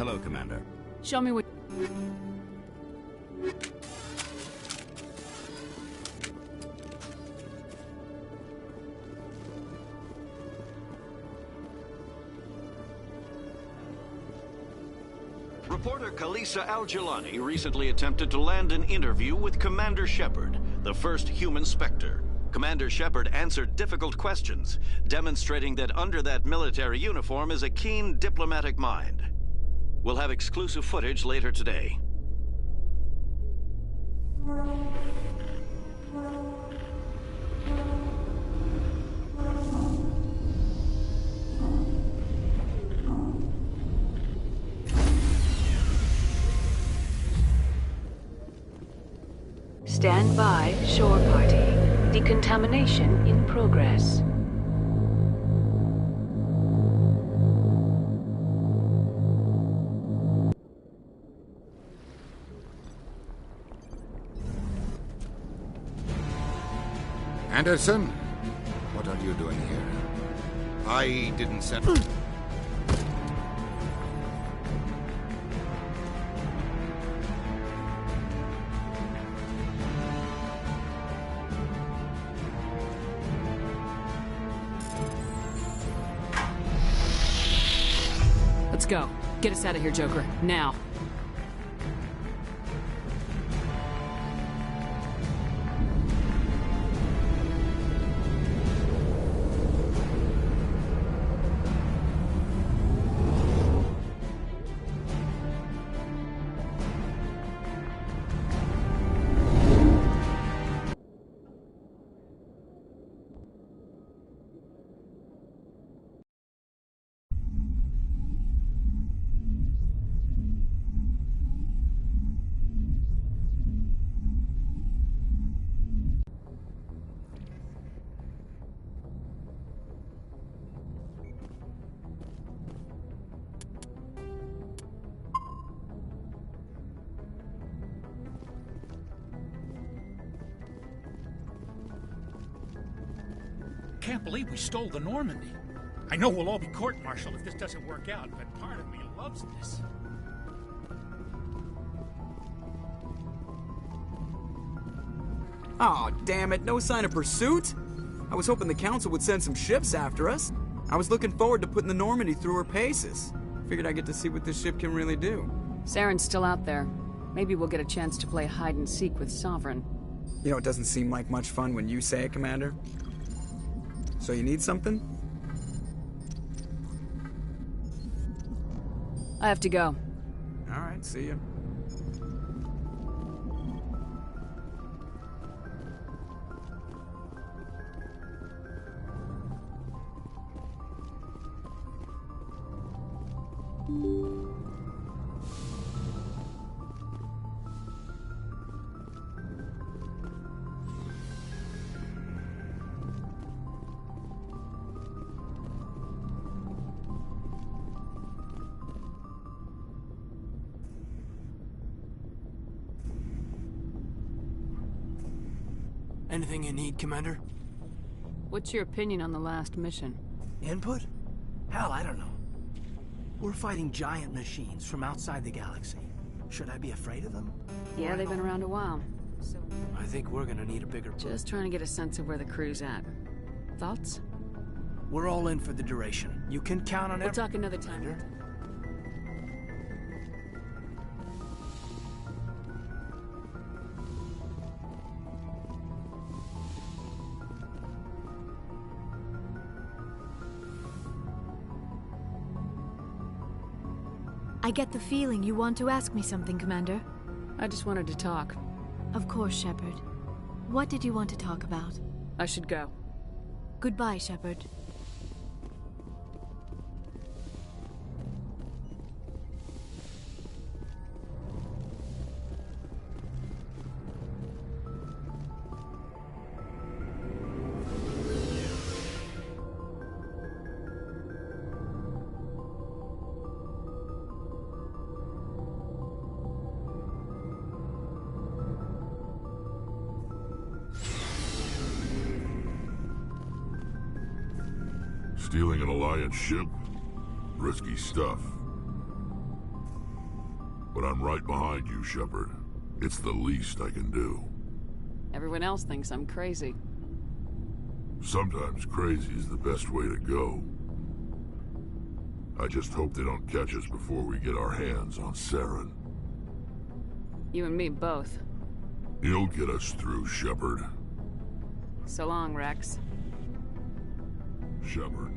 Hello, Commander. Show me what... Reporter Kalisa Al-Jalani recently attempted to land an interview with Commander Shepard, the first human Spectre. Commander Shepard answered difficult questions, demonstrating that under that military uniform is a keen diplomatic mind. We'll have exclusive footage later today. Stand by, shore party. Decontamination in progress. Anderson, what are you doing here? I didn't send... Let's go. Get us out of here, Joker. Now. Can't believe we stole the Normandy. I know we'll all be court-martialed if this doesn't work out, but part of me loves this. Aw, damn it, no sign of pursuit? I was hoping the Council would send some ships after us. I was looking forward to putting the Normandy through her paces. Figured I'd get to see what this ship can really do. Saren's still out there. Maybe we'll get a chance to play hide-and-seek with Sovereign. You know, it doesn't seem like much fun when you say it, Commander. So you need something? I have to go. Alright, see ya. Anything you need, Commander? What's your opinion on the last mission? Input? Hell, I don't know. We're fighting giant machines from outside the galaxy. Should I be afraid of them? Yeah, they've been around a while. I think we're gonna need a bigger... Just trying to get a sense of where the crew's at. Thoughts? We're all in for the duration. You can count on it. We'll talk another time. Commander. I get the feeling you want to ask me something, Commander. I just wanted to talk. Of course, Shepard. What did you want to talk about? I should go. Goodbye, Shepard. Stealing an Alliance ship? Risky stuff. But I'm right behind you, Shepard. It's the least I can do. Everyone else thinks I'm crazy. Sometimes crazy is the best way to go. I just hope they don't catch us before we get our hands on Saren. You and me both. He'll get us through, Shepard. So long, Rex. Shepard.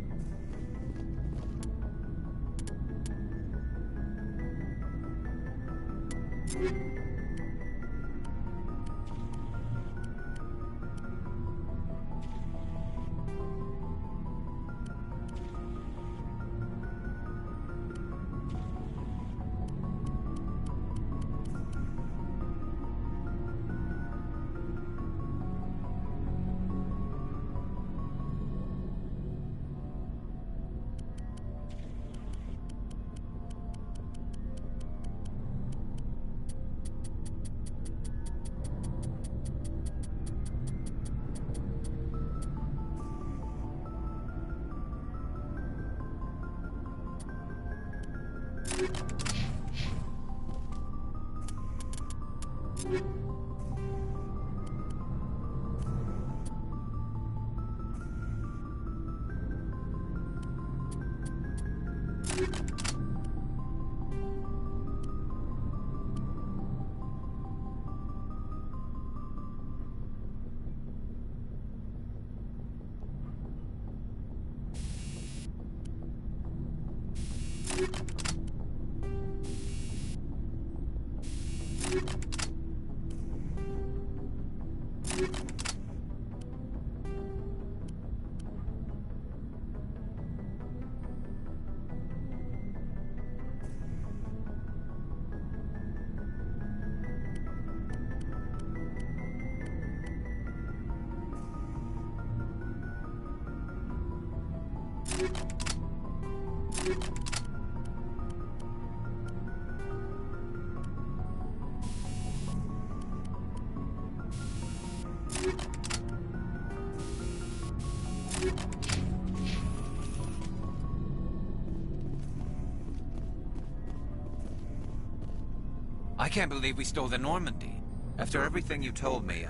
I can't believe we stole the Normandy. After everything you told me,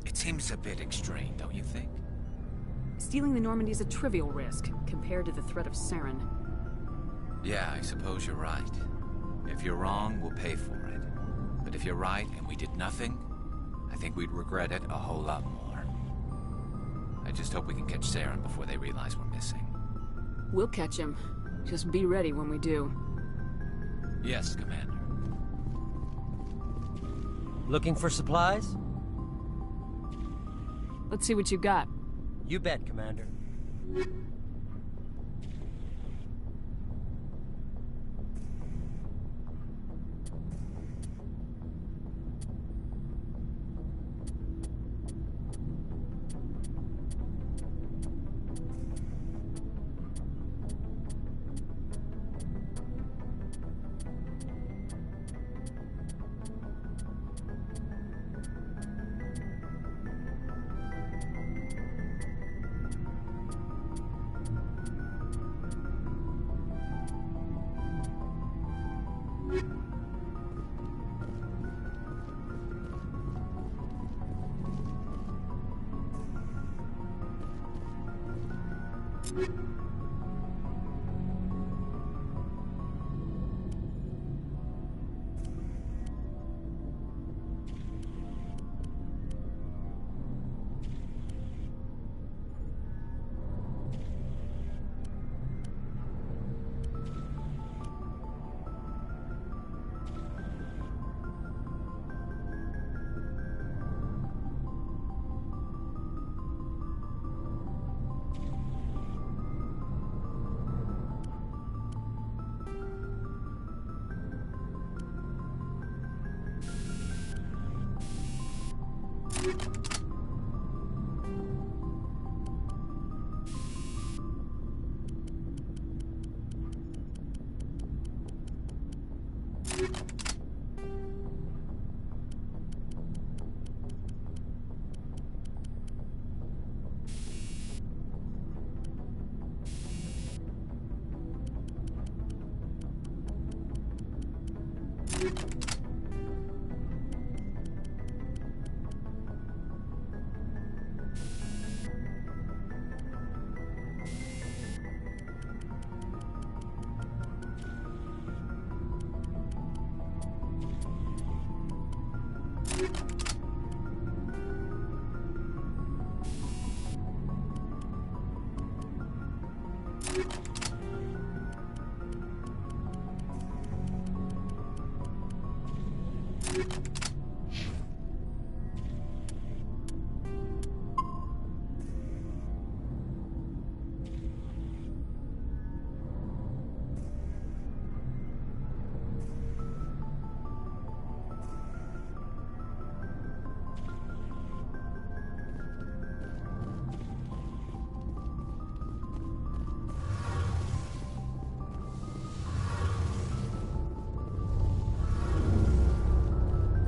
it seems a bit extreme, don't you think? Stealing the Normandy is a trivial risk compared to the threat of Saren. Yeah, I suppose you're right. If you're wrong, we'll pay for it. But if you're right and we did nothing, I think we'd regret it a whole lot more. I just hope we can catch Saren before they realize we're missing. We'll catch him. Just be ready when we do. Yes, Commander. Looking for supplies? Let's see what you got. You bet, Commander.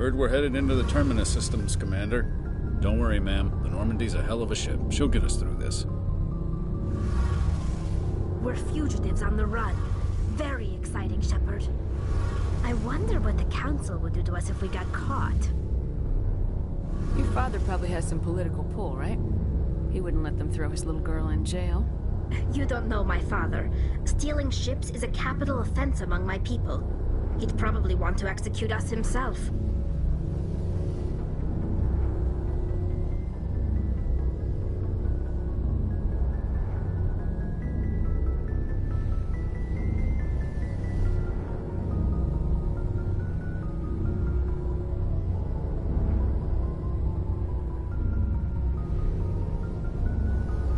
Heard we're headed into the Terminus systems, Commander. Don't worry, ma'am. The Normandy's a hell of a ship. She'll get us through this. We're fugitives on the run. Very exciting, Shepard. I wonder what the Council would do to us if we got caught. Your father probably has some political pull, right? He wouldn't let them throw his little girl in jail. You don't know my father. Stealing ships is a capital offense among my people. He'd probably want to execute us himself.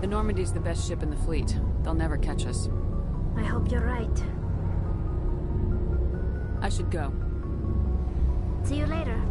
The Normandy's the best ship in the fleet. They'll never catch us. I hope you're right. I should go. See you later.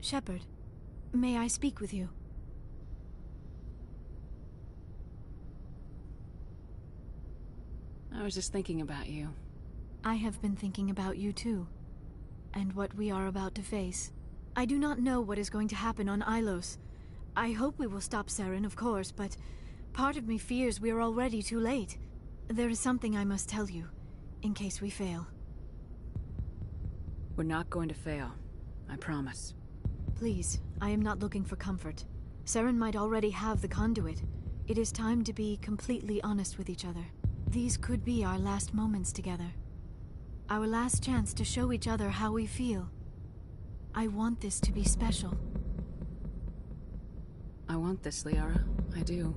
Shepard, may I speak with you? I was just thinking about you. I have been thinking about you too, and what we are about to face. I do not know what is going to happen on Ilos. I hope we will stop Saren, of course, but part of me fears we are already too late. There is something I must tell you, in case we fail. We're not going to fail. I promise. Please, I am not looking for comfort. Saren might already have the conduit. It is time to be completely honest with each other. These could be our last moments together. Our last chance to show each other how we feel. I want this to be special. I want this, Liara. I do.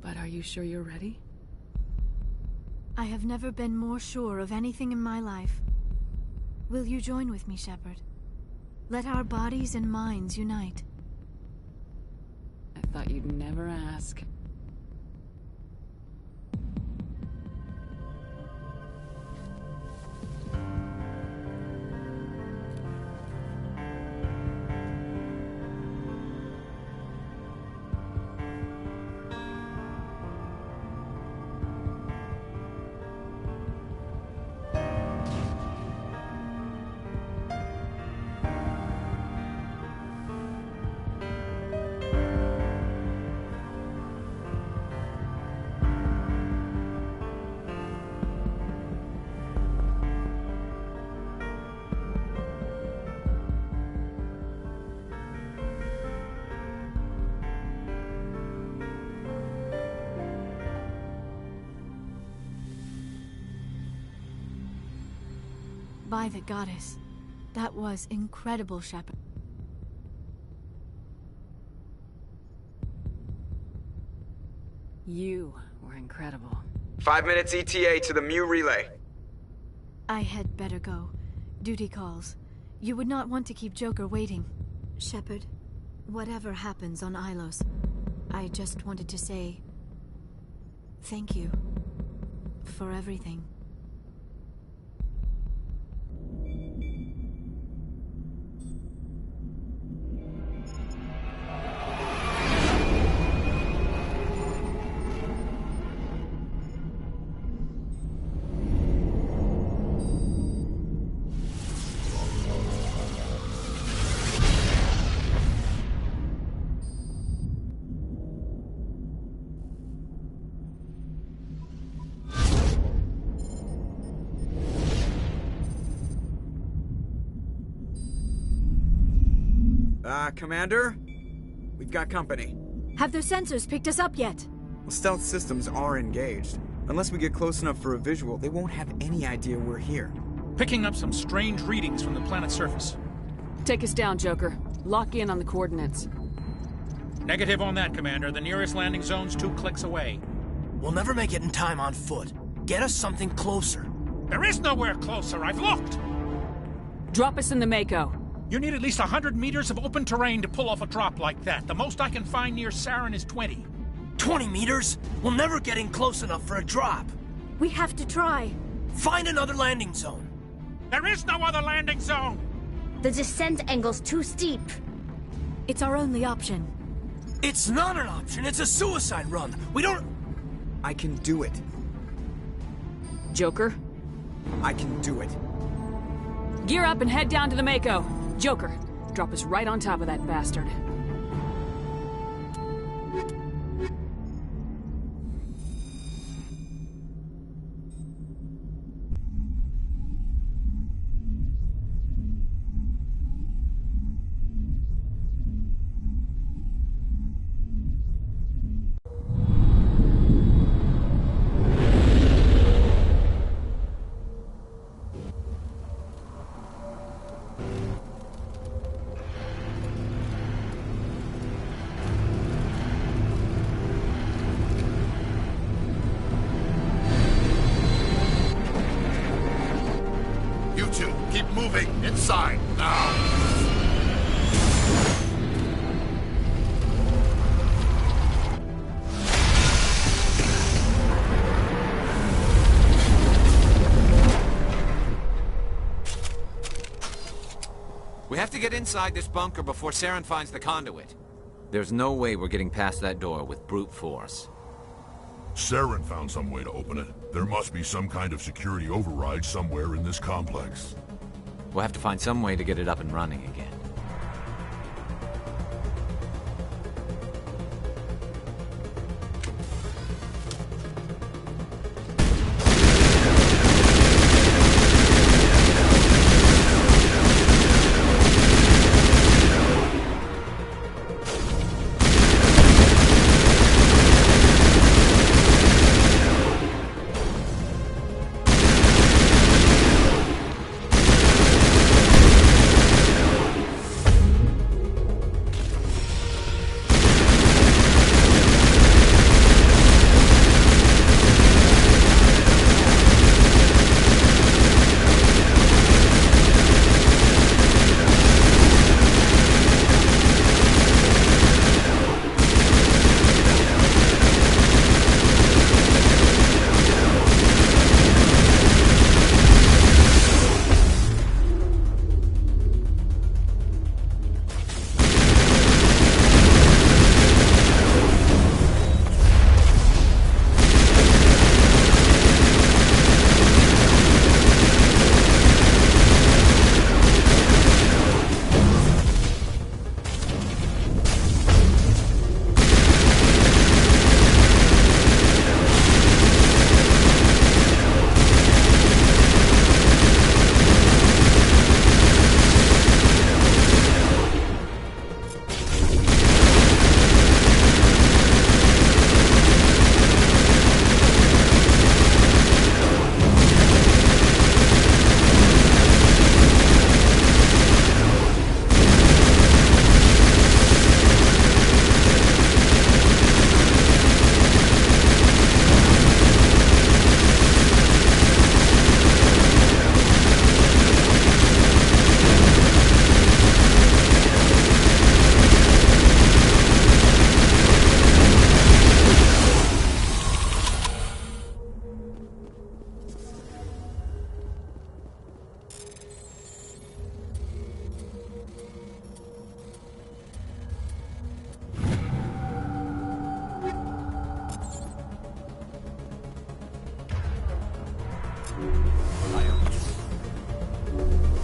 But are you sure you're ready? I have never been more sure of anything in my life. Will you join with me, Shepard? Let our bodies and minds unite. I thought you'd never ask. By the goddess, that was incredible, Shepard. You were incredible. 5 minutes ETA to the Mu relay. I had better go. Duty calls. You would not want to keep Joker waiting. Shepard, whatever happens on Ilos, I just wanted to say thank you for everything. Commander? We've got company. Have their sensors picked us up yet? Well, stealth systems are engaged. Unless we get close enough for a visual, they won't have any idea we're here. Picking up some strange readings from the planet's surface. Take us down, Joker. Lock in on the coordinates. Negative on that, Commander. The nearest landing zone's 2 clicks away. We'll never make it in time on foot. Get us something closer. There is nowhere closer. I've looked. Drop us in the Mako. You need at least 100 meters of open terrain to pull off a drop like that. The most I can find near Saren is 20. 20 meters? We'll never get in close enough for a drop. We have to try. Find another landing zone. There is no other landing zone! The descent angle's too steep. It's our only option. It's not an option. It's a suicide run. We don't... I can do it. Joker? I can do it. Gear up and head down to the Mako. Joker, drop us right on top of that bastard. Keep moving inside now. We have to get inside this bunker before Saren finds the conduit. There's no way we're getting past that door with brute force. Saren found some way to open it. There must be some kind of security override somewhere in this complex. We'll have to find some way to get it up and running again.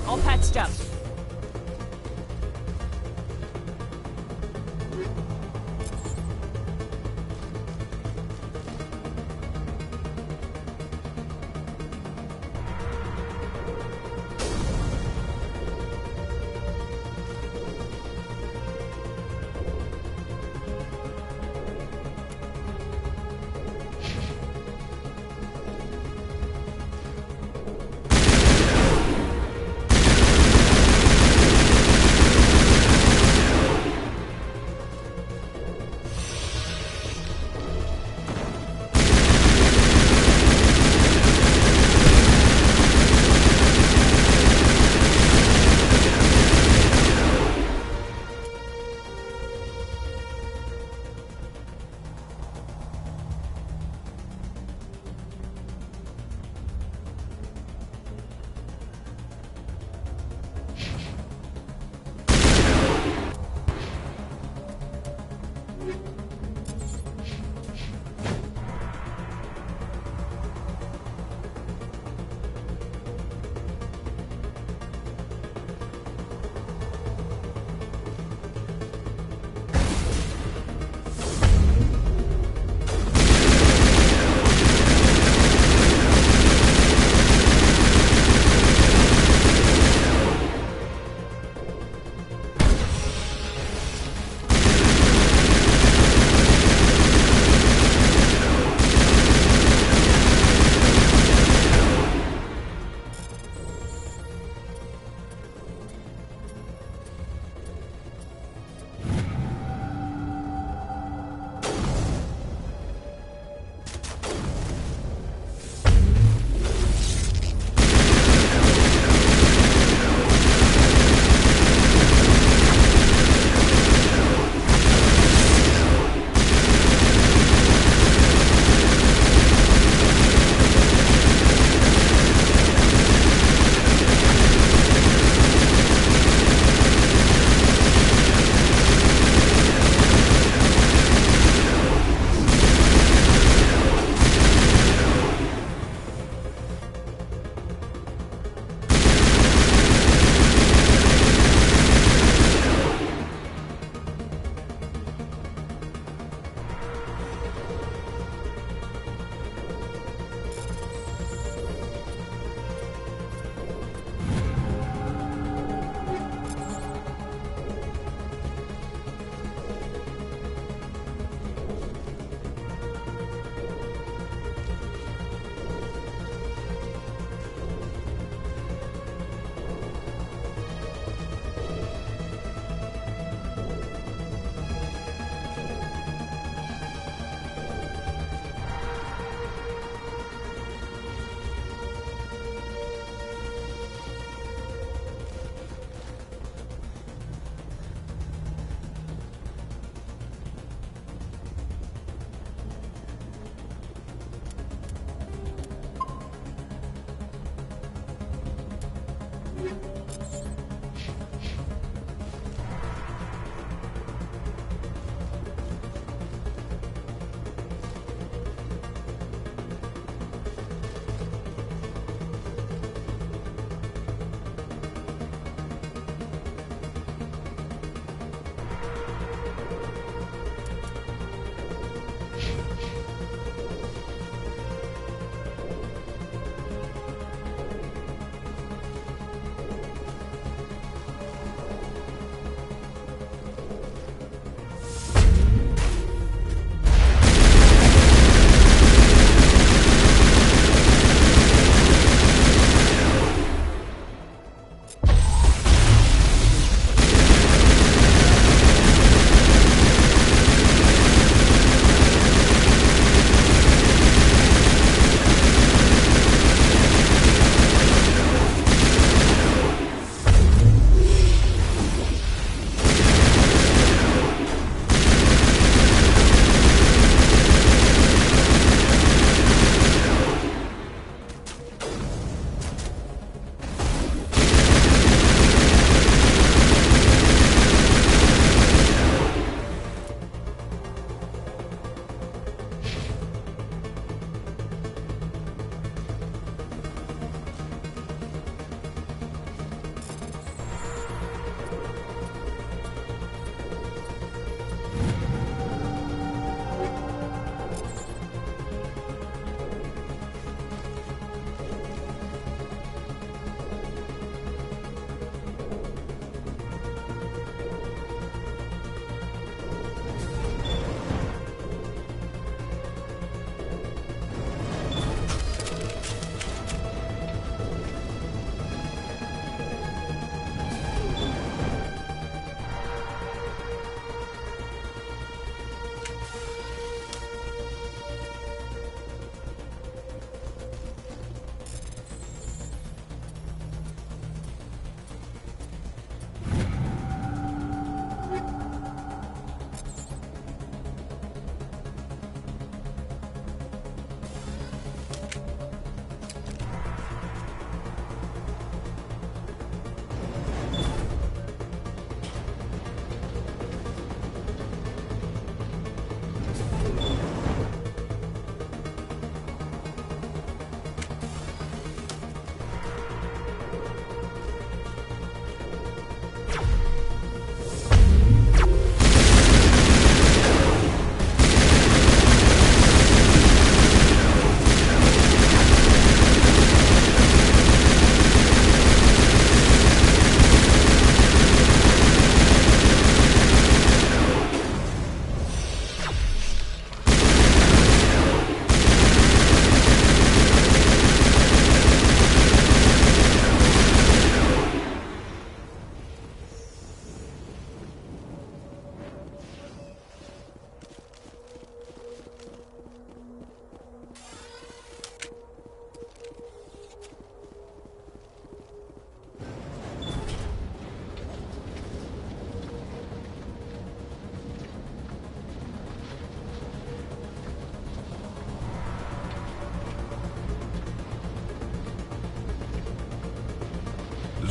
All patched up.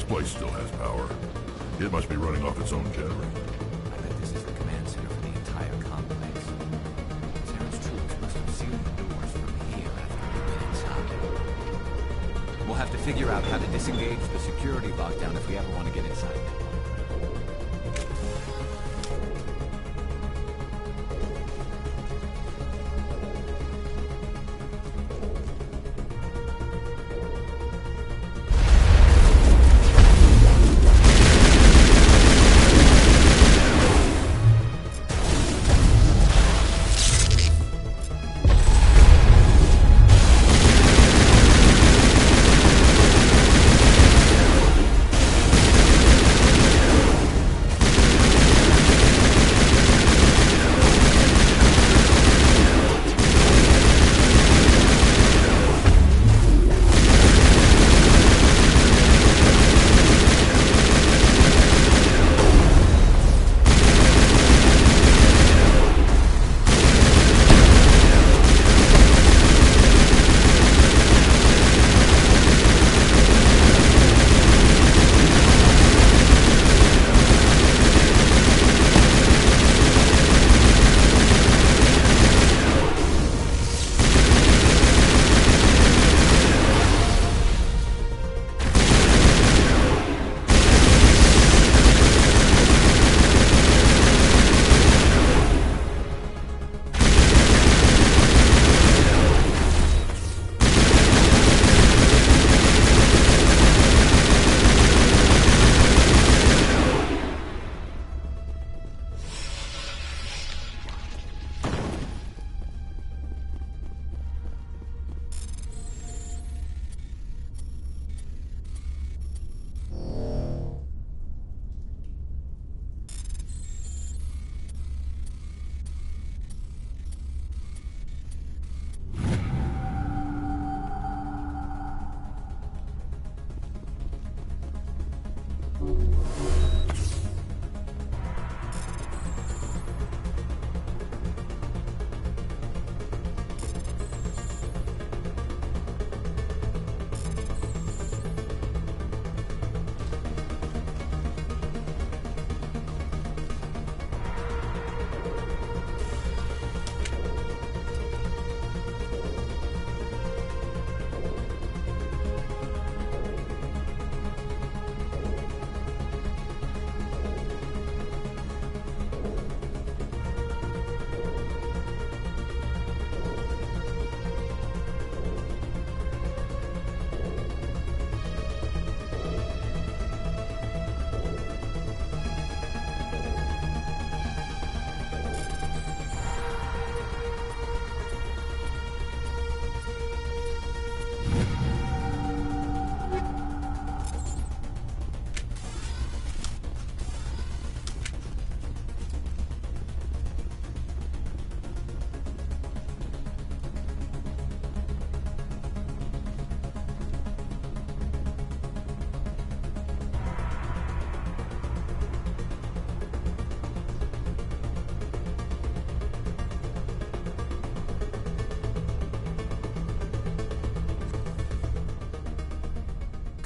place still has power. It must be running off its own generator. I bet this is the command center for the entire complex. Sarah's troops must have sealed the doors from here after we went inside. We'll have to figure out how to disengage the security lockdown if we ever want to get inside.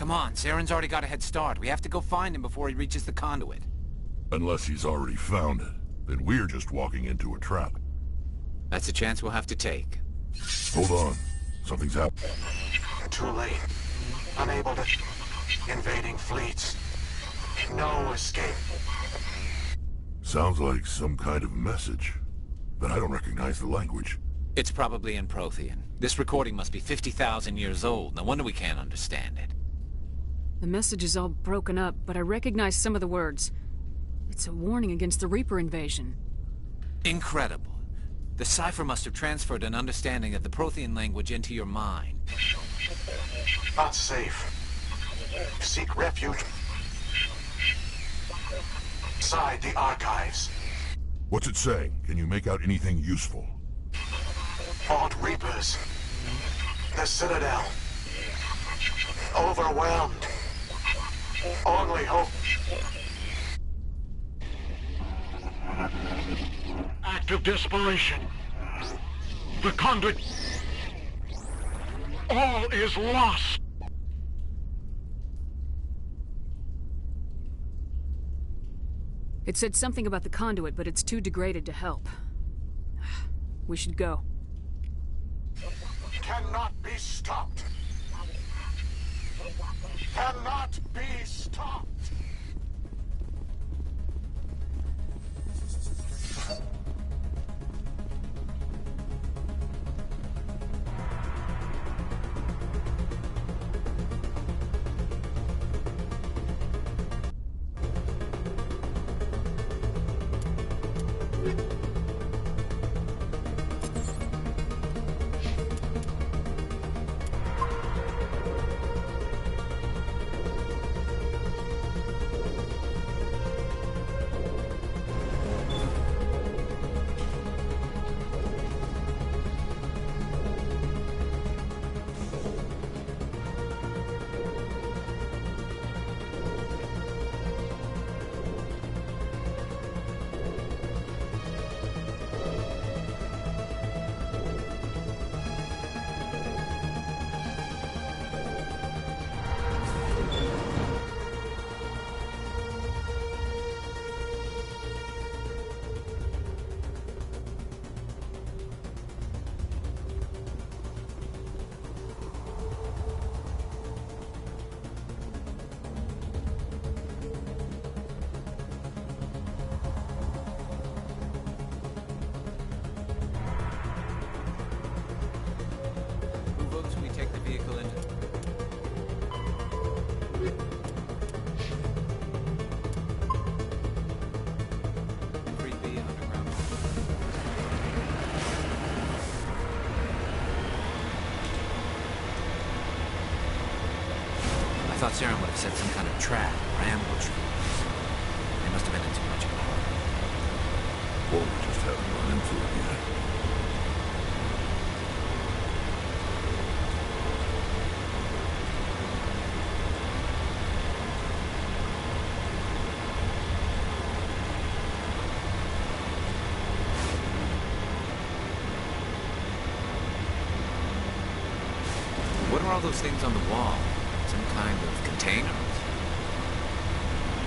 Come on, Saren's already got a head start. We have to go find him before he reaches the conduit. Unless he's already found it, then we're just walking into a trap. That's a chance we'll have to take. Hold on. Something's happening. Too late. Unable to... Invading fleets. No escape. Sounds like some kind of message. But I don't recognize the language. It's probably in Prothean. This recording must be 50,000 years old. No wonder we can't understand it. The message is all broken up, but I recognize some of the words. It's a warning against the Reaper invasion. Incredible. The cipher must have transferred an understanding of the Prothean language into your mind. Not safe. Seek refuge inside the archives. What's it saying? Can you make out anything useful? Fought Reapers. The Citadel. Overwhelmed. Only hope. Act of desperation. The conduit. All is lost. It said something about the conduit, but it's too degraded to help. We should go. Cannot be stopped. Cannot be stopped. I thought Saren would have set some kind of trap or ambush for us. They must have been in too much of a hurry. Or we just haven't run into it yet. What are all those things on the wall? Some kind of containers?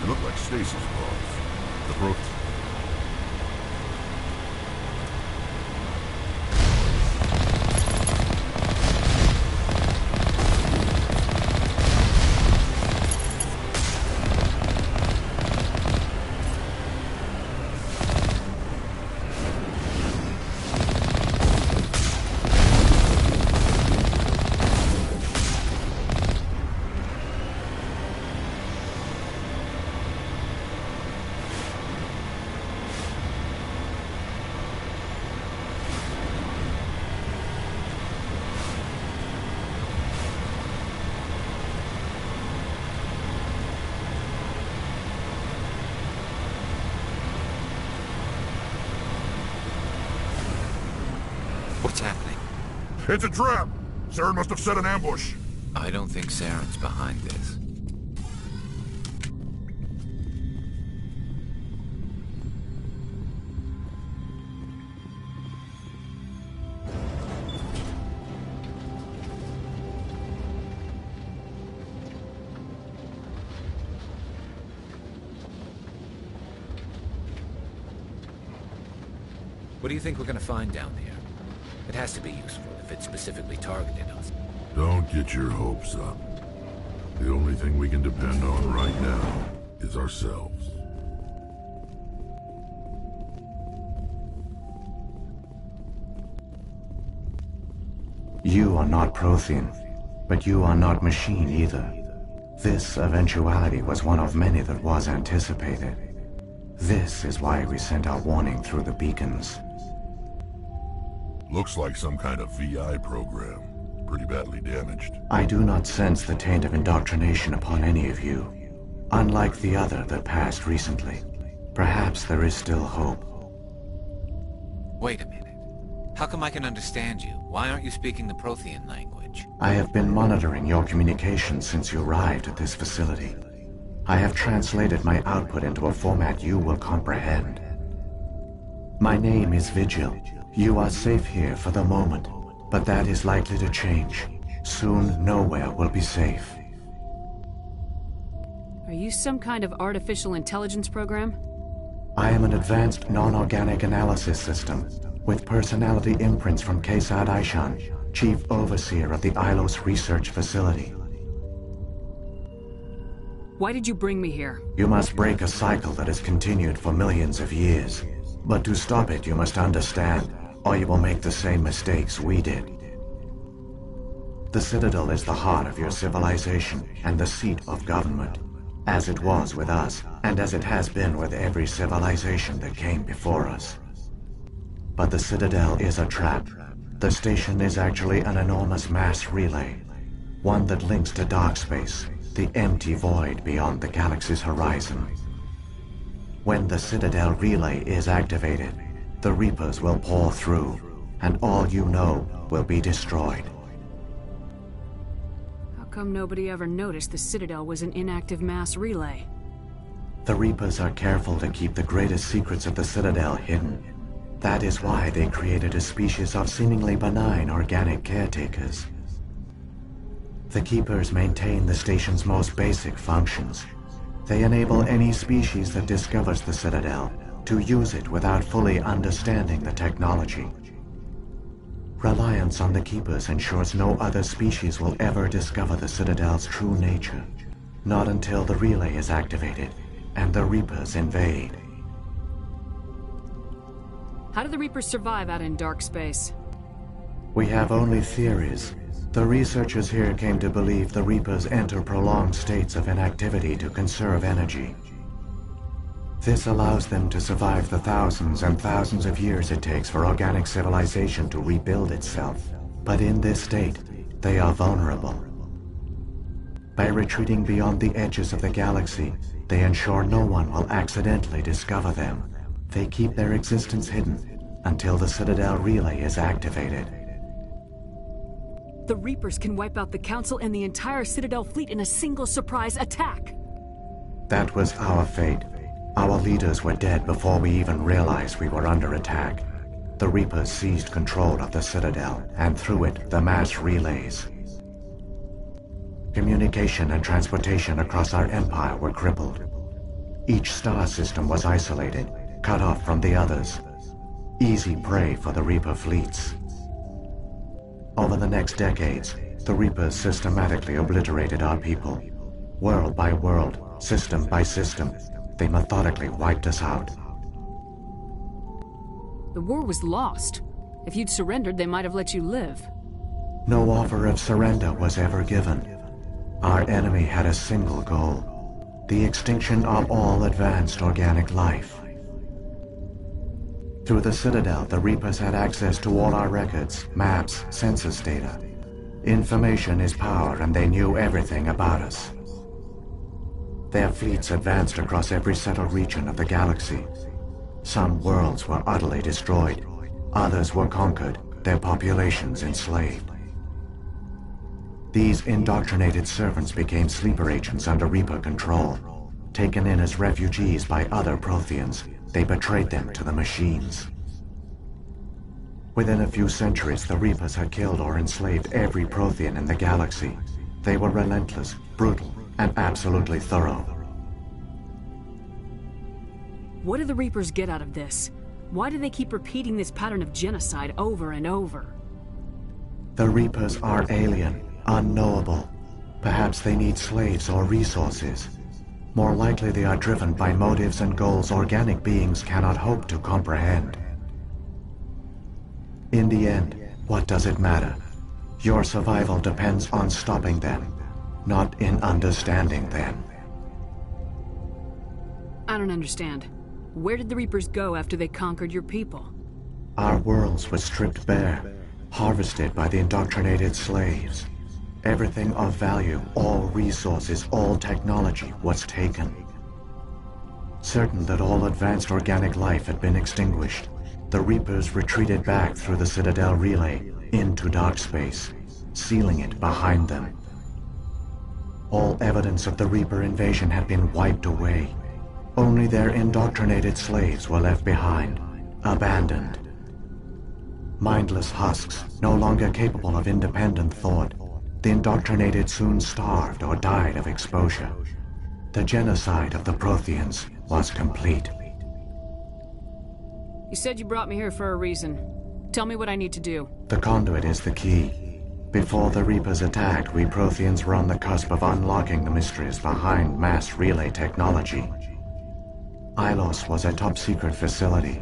They look like stasis pods. The throat. What's happening? It's a trap! Saren must have set an ambush. I don't think Saren's behind this. What do you think we're gonna find down there? It has to be useful if it specifically targeted us. Don't get your hopes up. The only thing we can depend on right now is ourselves. You are not Prothean, but you are not machine either. This eventuality was one of many that was anticipated. This is why we sent our warning through the beacons. Looks like some kind of VI program. Pretty badly damaged. I do not sense the taint of indoctrination upon any of you. Unlike the other that passed recently. Perhaps there is still hope. Wait a minute. How come I can understand you? Why aren't you speaking the Prothean language? I have been monitoring your communications since you arrived at this facility. I have translated my output into a format you will comprehend. My name is Vigil. You are safe here for the moment, but that is likely to change. Soon, nowhere will be safe. Are you some kind of artificial intelligence program? I am an advanced non-organic analysis system with personality imprints from Kesad Aishan, Chief Overseer of the Ilos Research Facility. Why did you bring me here? You must break a cycle that has continued for millions of years. But to stop it, you must understand, or you will make the same mistakes we did. The Citadel is the heart of your civilization and the seat of government, as it was with us, and as it has been with every civilization that came before us. But the Citadel is a trap. The station is actually an enormous mass relay, one that links to dark space, the empty void beyond the galaxy's horizon. When the Citadel relay is activated, the Reapers will pour through, and all you know will be destroyed. How come nobody ever noticed the Citadel was an inactive mass relay? The Reapers are careful to keep the greatest secrets of the Citadel hidden. That is why they created a species of seemingly benign organic caretakers. The Keepers maintain the station's most basic functions. They enable any species that discovers the Citadel to use it without fully understanding the technology. Reliance on the Keepers ensures no other species will ever discover the Citadel's true nature. Not until the relay is activated and the Reapers invade. How do the Reapers survive out in dark space? We have only theories. The researchers here came to believe the Reapers enter prolonged states of inactivity to conserve energy. This allows them to survive the thousands and thousands of years it takes for organic civilization to rebuild itself. But in this state, they are vulnerable. By retreating beyond the edges of the galaxy, they ensure no one will accidentally discover them. They keep their existence hidden until the Citadel relay is activated. The Reapers can wipe out the Council and the entire Citadel fleet in a single surprise attack. That was our fate. Our leaders were dead before we even realized we were under attack. The Reapers seized control of the Citadel, and through it, the mass relays. Communication and transportation across our empire were crippled. Each star system was isolated, cut off from the others. Easy prey for the Reaper fleets. Over the next decades, the Reapers systematically obliterated our people. World by world, system by system, they methodically wiped us out. The war was lost. If you'd surrendered, they might have let you live. No offer of surrender was ever given. Our enemy had a single goal: the extinction of all advanced organic life. Through the Citadel, the Reapers had access to all our records, maps, census data. Information is power, and they knew everything about us. Their fleets advanced across every settled region of the galaxy. Some worlds were utterly destroyed. Others were conquered, their populations enslaved. These indoctrinated servants became sleeper agents under Reaper control. Taken in as refugees by other Protheans, they betrayed them to the machines. Within a few centuries, the Reapers had killed or enslaved every Prothean in the galaxy. They were relentless, brutal, and absolutely thorough. What do the Reapers get out of this? Why do they keep repeating this pattern of genocide over and over? The Reapers are alien, unknowable. Perhaps they need slaves or resources. More likely they are driven by motives and goals organic beings cannot hope to comprehend. In the end, what does it matter? Your survival depends on stopping them, not in understanding them. I don't understand. Where did the Reapers go after they conquered your people? Our worlds were stripped bare, harvested by the indoctrinated slaves. Everything of value, all resources, all technology was taken. Certain that all advanced organic life had been extinguished, the Reapers retreated back through the Citadel relay into dark space, sealing it behind them. All evidence of the Reaper invasion had been wiped away. Only their indoctrinated slaves were left behind, abandoned. Mindless husks, no longer capable of independent thought, the indoctrinated soon starved or died of exposure. The genocide of the Protheans was complete. You said you brought me here for a reason. Tell me what I need to do. The conduit is the key. Before the Reapers attacked, we Protheans were on the cusp of unlocking the mysteries behind mass relay technology. Ilos was a top-secret facility.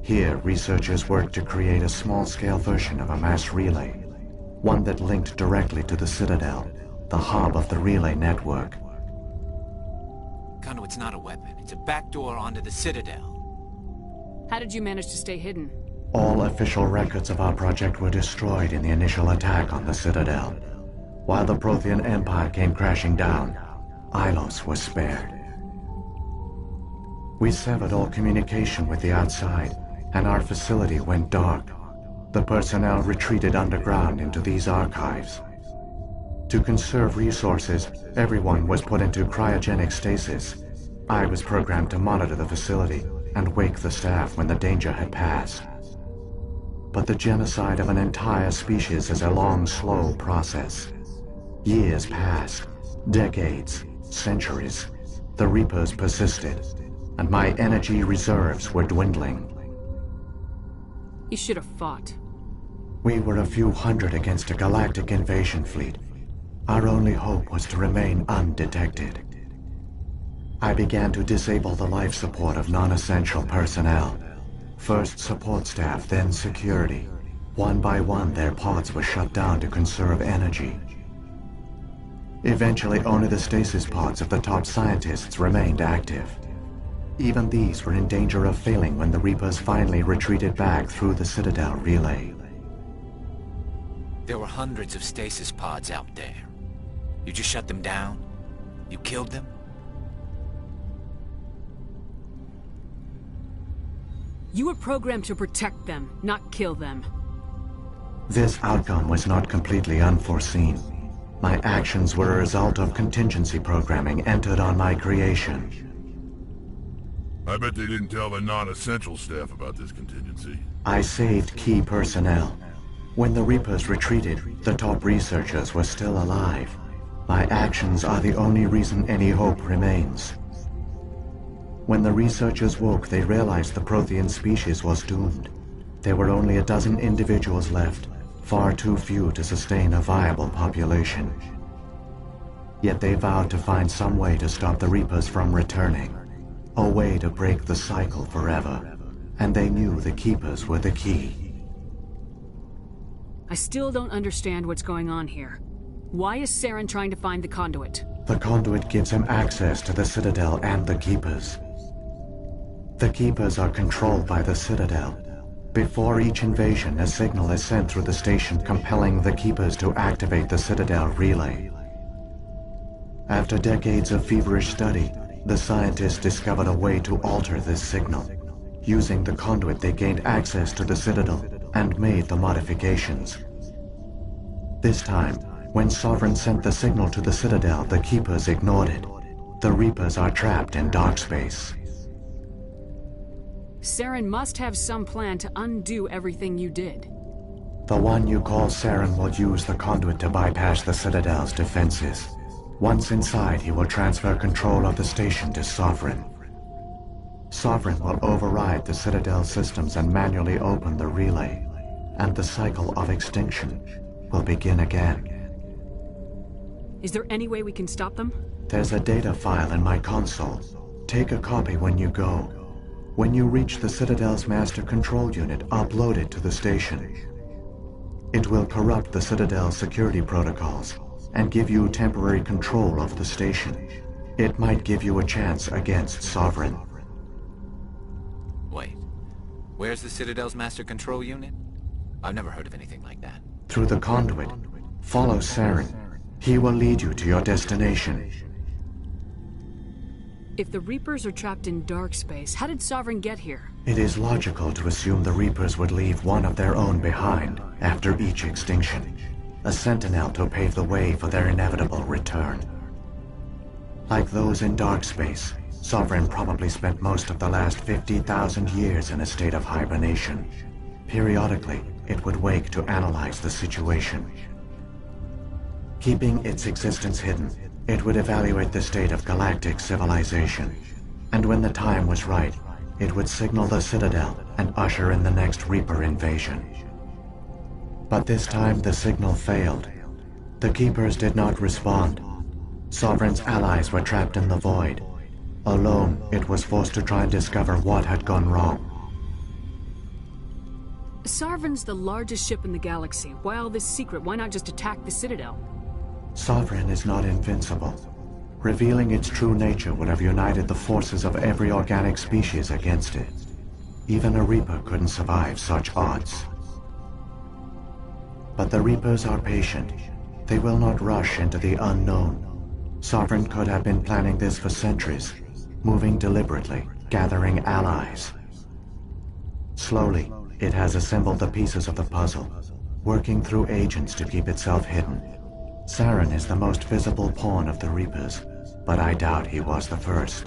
Here, researchers worked to create a small-scale version of a mass relay, one that linked directly to the Citadel, the hub of the relay network. Conduit's not a weapon. It's a backdoor onto the Citadel. How did you manage to stay hidden? All official records of our project were destroyed in the initial attack on the Citadel. While the Prothean Empire came crashing down, Ilos was spared. We severed all communication with the outside, and our facility went dark. The personnel retreated underground into these archives. To conserve resources, everyone was put into cryogenic stasis. I was programmed to monitor the facility and wake the staff when the danger had passed. But the genocide of an entire species is a long, slow process. Years passed, decades, centuries. The Reapers persisted, and my energy reserves were dwindling. You should have fought. We were a few hundred against a galactic invasion fleet. Our only hope was to remain undetected. I began to disable the life support of non-essential personnel. First support staff, then security. One by one, their pods were shut down to conserve energy. Eventually, only the stasis pods of the top scientists remained active. Even these were in danger of failing when the Reapers finally retreated back through the Citadel relay. There were hundreds of stasis pods out there. You just shut them down? You killed them? You were programmed to protect them, not kill them. This outcome was not completely unforeseen. My actions were a result of contingency programming entered on my creation. I bet they didn't tell the non-essential staff about this contingency. I saved key personnel. When the Reapers retreated, the top researchers were still alive. My actions are the only reason any hope remains. When the researchers woke, they realized the Prothean species was doomed. There were only a dozen individuals left, far too few to sustain a viable population. Yet they vowed to find some way to stop the Reapers from returning, a way to break the cycle forever, and they knew the Keepers were the key. I still don't understand what's going on here. Why is Saren trying to find the conduit? The conduit gives him access to the Citadel and the Keepers. The Keepers are controlled by the Citadel. Before each invasion, a signal is sent through the station compelling the Keepers to activate the Citadel relay. After decades of feverish study, the scientists discovered a way to alter this signal. Using the conduit, they gained access to the Citadel and made the modifications. This time, when Sovereign sent the signal to the Citadel, the Keepers ignored it. The Reapers are trapped in dark space. Saren must have some plan to undo everything you did. The one you call Saren will use the conduit to bypass the Citadel's defenses. Once inside, he will transfer control of the station to Sovereign. Sovereign will override the Citadel systems and manually open the relay, and the cycle of extinction will begin again. Is there any way we can stop them? There's a data file in my console. Take a copy when you go. When you reach the Citadel's master control unit, upload it to the station. It will corrupt the Citadel's security protocols and give you temporary control of the station. It might give you a chance against Sovereign. Wait, where's the Citadel's master control unit? I've never heard of anything like that. Through the conduit, follow Saren. He will lead you to your destination. If the Reapers are trapped in dark space, how did Sovereign get here? It is logical to assume the Reapers would leave one of their own behind after each extinction. A sentinel to pave the way for their inevitable return. Like those in dark space, Sovereign probably spent most of the last 50,000 years in a state of hibernation. Periodically, it would wake to analyze the situation. Keeping its existence hidden, it would evaluate the state of galactic civilization. And when the time was right, it would signal the citadel and usher in the next Reaper invasion. But this time the signal failed. The Keepers did not respond. Sovereign's allies were trapped in the void. Alone, it was forced to try and discover what had gone wrong. Sovereign's the largest ship in the galaxy. Why all this secret? Why not just attack the Citadel? Sovereign is not invincible. Revealing its true nature would have united the forces of every organic species against it. Even a Reaper couldn't survive such odds. But the Reapers are patient. They will not rush into the unknown. Sovereign could have been planning this for centuries, moving deliberately, gathering allies. Slowly, it has assembled the pieces of the puzzle, working through agents to keep itself hidden. Saren is the most visible pawn of the Reapers, but I doubt he was the first.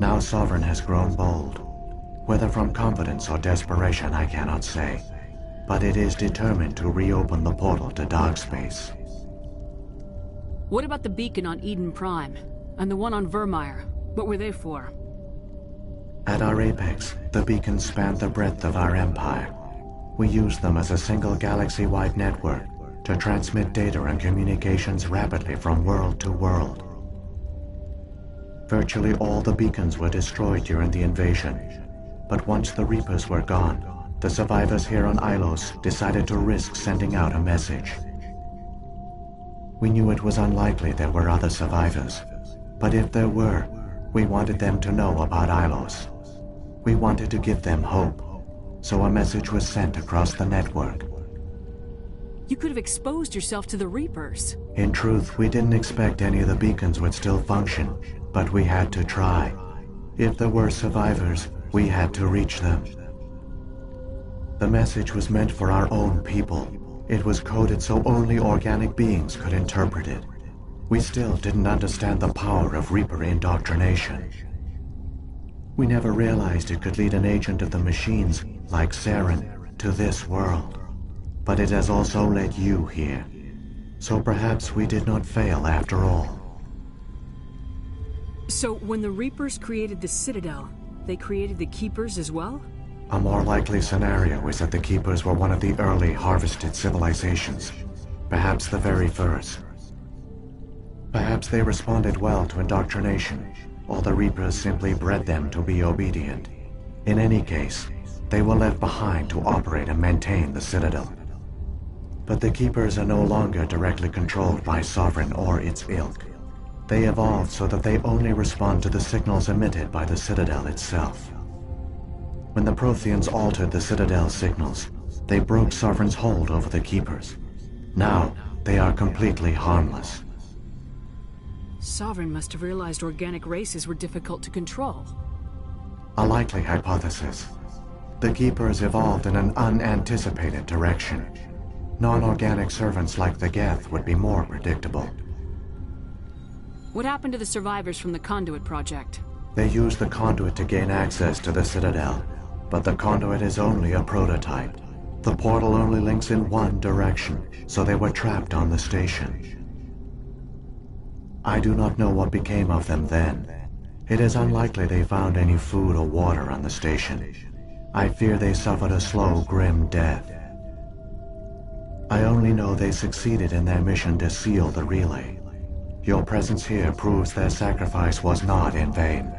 Now Sovereign has grown bold. Whether from confidence or desperation, I cannot say. But it is determined to reopen the portal to dark space. What about the beacon on Eden Prime? And the one on Vermeer? What were they for? At our apex, the beacons spanned the breadth of our empire. We used them as a single galaxy-wide network to transmit data and communications rapidly from world to world. Virtually all the beacons were destroyed during the invasion, but once the Reapers were gone, the survivors here on Ilos decided to risk sending out a message. We knew it was unlikely there were other survivors, but if there were, we wanted them to know about Ilos. We wanted to give them hope, so a message was sent across the network. You could have exposed yourself to the Reapers. In truth, we didn't expect any of the beacons would still function, but we had to try. If there were survivors, we had to reach them. The message was meant for our own people. It was coded so only organic beings could interpret it. We still didn't understand the power of Reaper indoctrination. We never realized it could lead an agent of the machines, like Saren, to this world. But it has also led you here. So perhaps we did not fail after all. So when the Reapers created the Citadel, they created the Keepers as well? A more likely scenario is that the Keepers were one of the early harvested civilizations. Perhaps the very first. Perhaps they responded well to indoctrination, or the Reapers simply bred them to be obedient. In any case, they were left behind to operate and maintain the Citadel. But the Keepers are no longer directly controlled by Sovereign or its ilk. They evolved so that they only respond to the signals emitted by the Citadel itself. When the Protheans altered the Citadel's signals, they broke Sovereign's hold over the Keepers. Now, they are completely harmless. Sovereign must have realized organic races were difficult to control. A likely hypothesis. The Keepers evolved in an unanticipated direction. Non-organic servants like the Geth would be more predictable. What happened to the survivors from the Conduit project? They used the Conduit to gain access to the Citadel, but the Conduit is only a prototype. The portal only links in one direction, so they were trapped on the station. I do not know what became of them then. It is unlikely they found any food or water on the station. I fear they suffered a slow, grim death. I only know they succeeded in their mission to seal the relay. Your presence here proves their sacrifice was not in vain.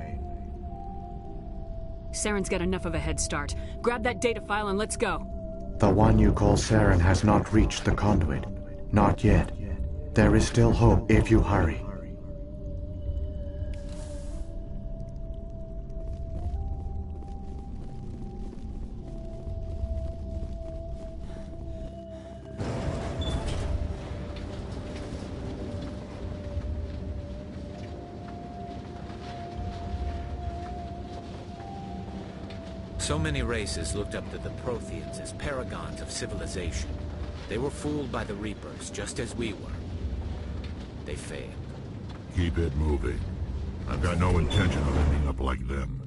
Saren's got enough of a head start. Grab that data file and let's go. The one you call Saren has not reached the Conduit. Not yet. There is still hope if you hurry. So many races looked up to the Protheans as paragons of civilization. They were fooled by the Reapers, just as we were. They failed. Keep it moving. I've got no intention of ending up like them.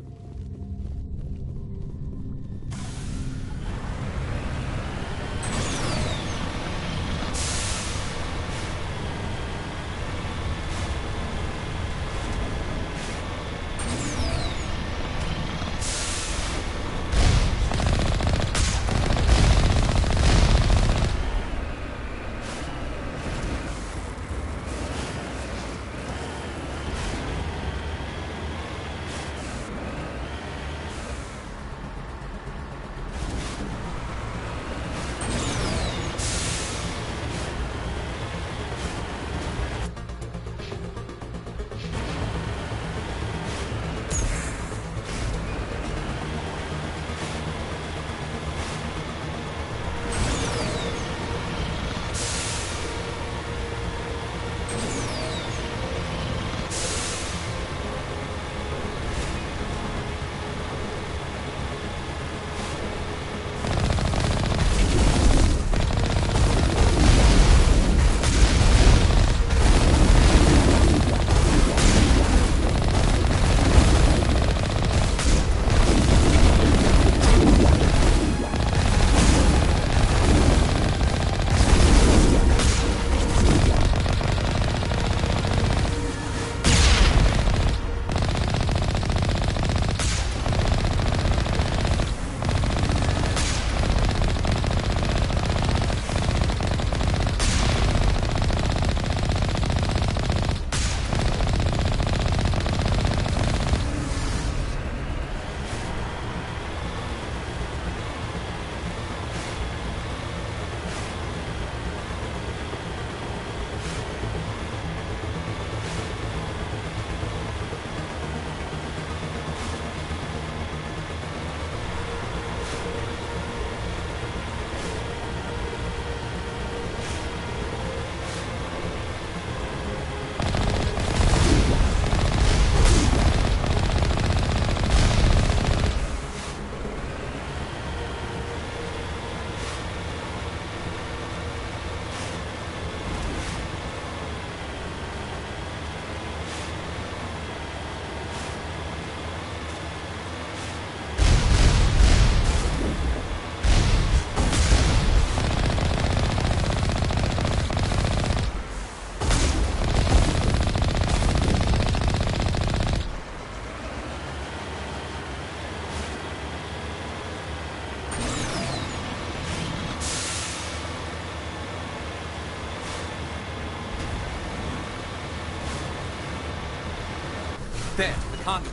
there, the conduit.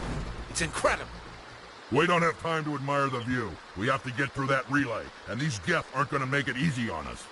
It's incredible. We don't have time to admire the view. We have to get through that relay, and these Geth aren't gonna make it easy on us.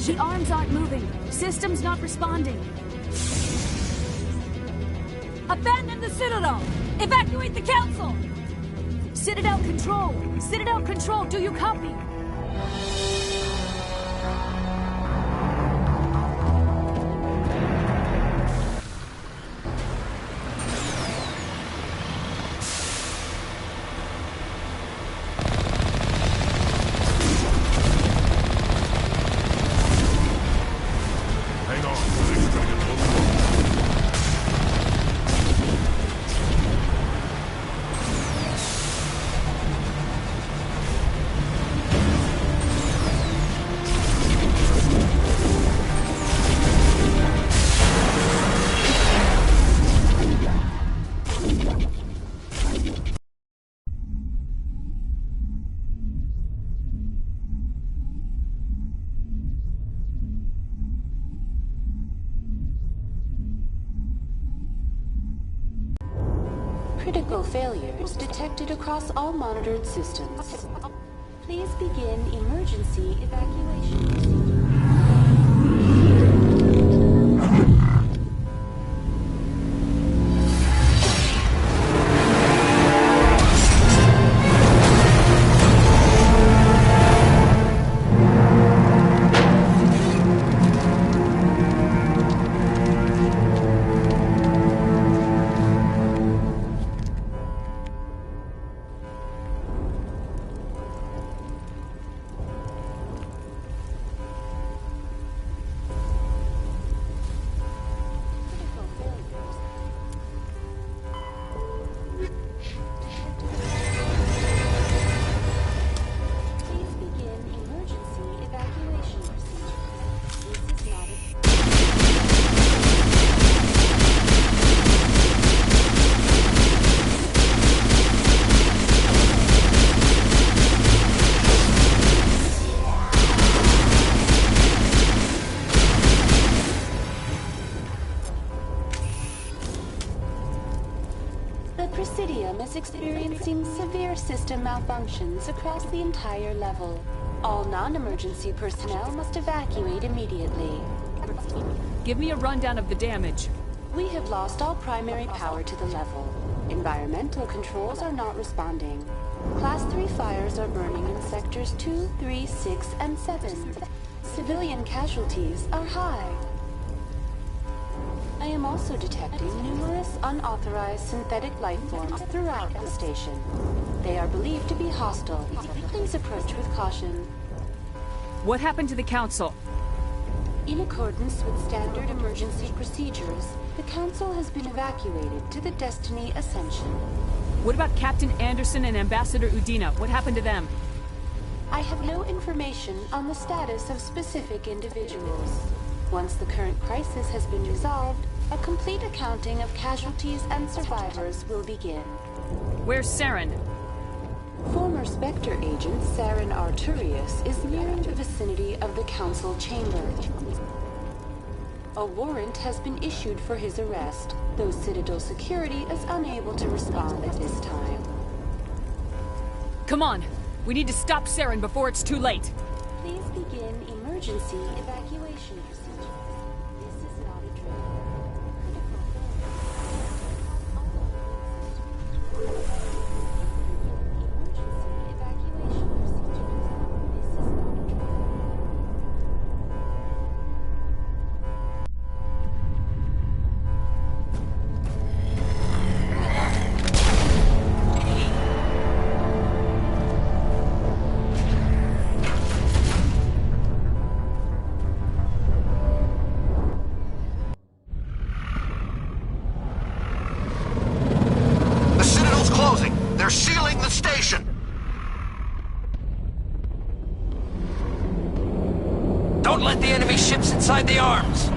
The arms aren't moving. Systems not responding. Abandon the citadel! Evacuate the council! Citadel control! Citadel control, do you copy? Critical failures detected across all monitored systems. Please begin emergency evacuation procedure. Is experiencing severe system malfunctions across the entire level. All non-emergency personnel must evacuate immediately. Give me a rundown of the damage. We have lost all primary power to the level. Environmental controls are not responding. Class 3 fires are burning in sectors 2, 3, 6, and 7. Civilian casualties are high. I am also detecting numerous unauthorized synthetic life forms throughout the station. They are believed to be hostile. Please approach with caution. What happened to the council? In accordance with standard emergency procedures, the council has been evacuated to the Destiny Ascension. What about Captain Anderson and Ambassador Udina? What happened to them? I have no information on the status of specific individuals. Once the current crisis has been resolved, a complete accounting of casualties and survivors will begin. Where's Saren? Former Spectre agent Saren Arturius is nearing the vicinity of the council chamber. A warrant has been issued for his arrest, though Citadel security is unable to respond at this time. Come on! We need to stop Saren before it's too late! Please begin emergency evacuation procedure. This is not a drill. Don't let the enemy ships inside the arms!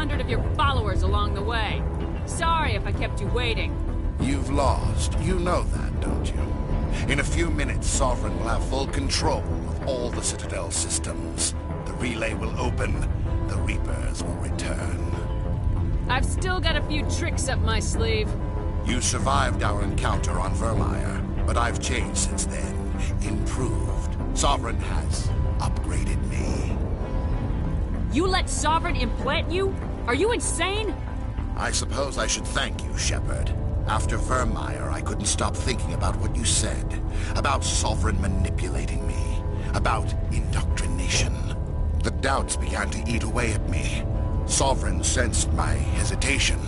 100 of your followers along the way. Sorry if I kept you waiting. You've lost. You know that, don't you? In a few minutes, Sovereign will have full control of all the Citadel systems. The relay will open. The Reapers will return. I've still got a few tricks up my sleeve. You survived our encounter on Vermeer, but I've changed since then. Improved. Sovereign has upgraded me. You let Sovereign implant you? Are you insane? I suppose I should thank you, Shepard. After Vermeer, I couldn't stop thinking about what you said. About Sovereign manipulating me. About indoctrination. The doubts began to eat away at me. Sovereign sensed my hesitation.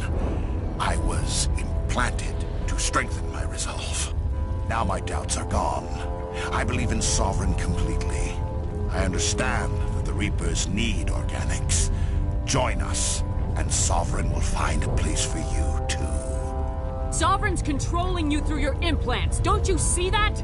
I was implanted to strengthen my resolve. Now my doubts are gone. I believe in Sovereign completely. I understand that the Reapers need organics. Join us, and Sovereign will find a place for you, too. Sovereign's controlling you through your implants. Don't you see that?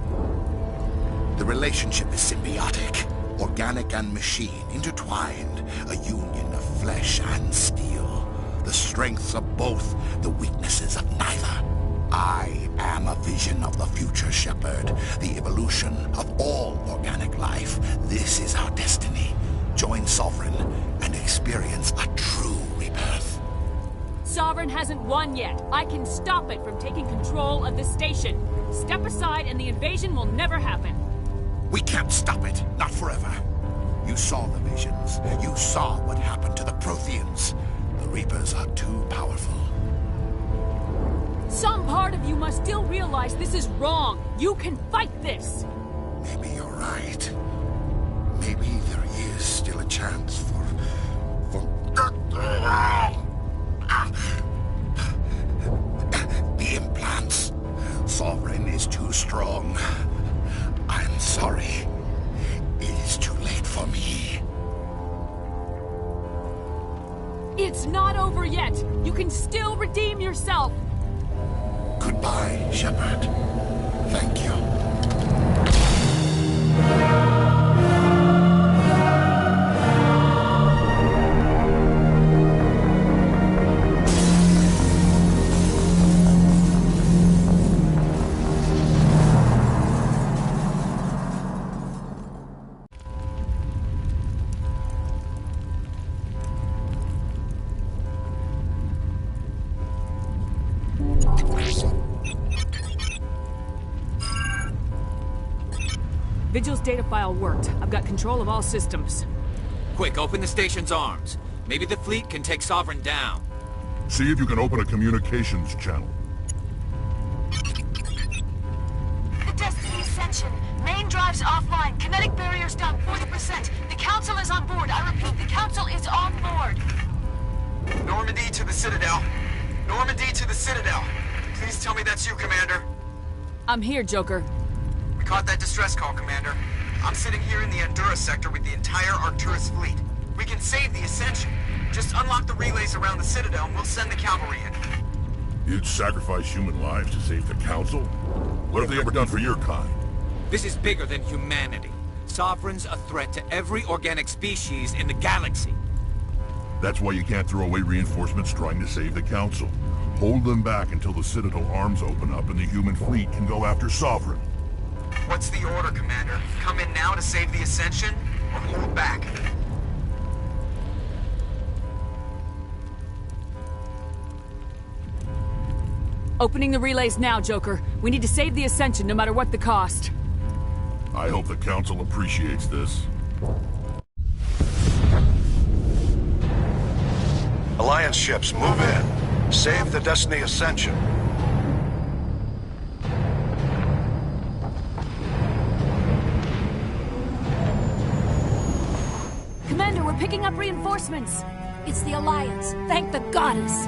The relationship is symbiotic. Organic and machine, intertwined. A union of flesh and steel. The strengths of both, the weaknesses of neither. I am a vision of the future, Shepard. The evolution of all organic life. This is our destiny. Join Sovereign and experience a true rebirth. Sovereign hasn't won yet. I can stop it from taking control of the station. Step aside and the invasion will never happen. We can't stop it. Not forever. You saw the visions. You saw what happened to the Protheans. The Reapers are too powerful. Some part of you must still realize this is wrong. You can fight this. Maybe you're right. Maybe there is still a chance for... The implants. Sovereign is too strong. I'm sorry. It is too late for me. It's not over yet. You can still redeem yourself. Goodbye, Shepard. Thank you. Vigil's data file worked. I've got control of all systems. Quick, open the station's arms. Maybe the fleet can take Sovereign down. See if you can open a communications channel. The Destiny Ascension. Main drives offline. Kinetic barriers down 40%. The Council is on board. I repeat, the Council is on board. Normandy to the Citadel. Normandy to the Citadel. Please tell me that's you, Commander. I'm here, Joker. We caught that distress call, Commander. I'm sitting here in the Endura sector with the entire Arcturus fleet. We can save the Ascension. Just unlock the relays around the Citadel and we'll send the cavalry in. You'd sacrifice human lives to save the Council? What have they ever done for your kind? This is bigger than humanity. Sovereign's a threat to every organic species in the galaxy. That's why you can't throw away reinforcements trying to save the Council. Hold them back until the Citadel arms open up and the human fleet can go after Sovereign. What's the order, Commander? Come in now to save the Ascension, or hold back? Opening the relays now, Joker. We need to save the Ascension no matter what the cost. I hope the Council appreciates this. Alliance ships, move in. Save the Destiny Ascension. Commander, we're picking up reinforcements. It's the Alliance. Thank the goddess.